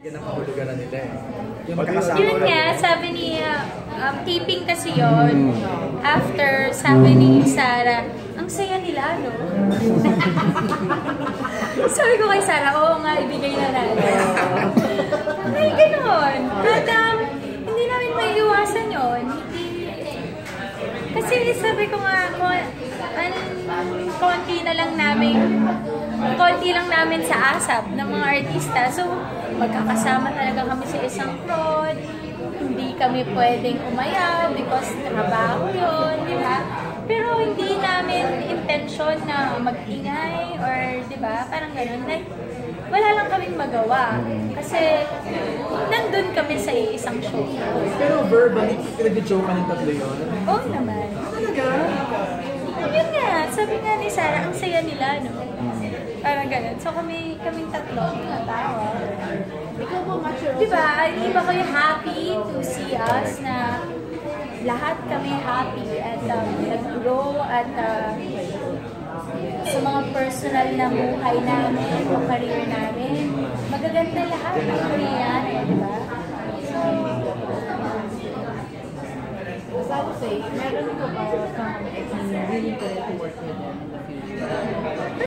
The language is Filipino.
Yan ang kahulugan na nila eh. Yung Yun nga, sabi ni, taping kasi yon. After, sabi ni Sarah, ang saya nila, no? Sabi ko kay Sarah, oo nga, ibigay na natin. Ay, gano'n. At hindi namin maiiwasan yun. Kasi sabi ko nga, konti lang namin sa ASAP ng mga artista. So, magkakasama talaga kami sa isang prod. Hindi kami pwedeng umayaw because trabaho yun, di ba? Pero hindi namin intention na mag-ingay or, di ba, parang gano'n. Like, wala lang kaming magawa. Kasi, nandun kami sa isang show. Pero verbally, nag-joke ka ng tatlo yun? Oo naman. Talaga? Yun nga, sabi nga ni Sarah, ang saya nila, no? Parang ganun. So kaming tatlo, natawa. Ikaw po, mature. Diba, di ba kayo happy to see us na lahat kami happy at nag-grow at sa mga personal na buhay namin o career namin, magaganda lahat ang nangyayari, diba? So, I would say, meron ko ba kang willing to work with them in the future?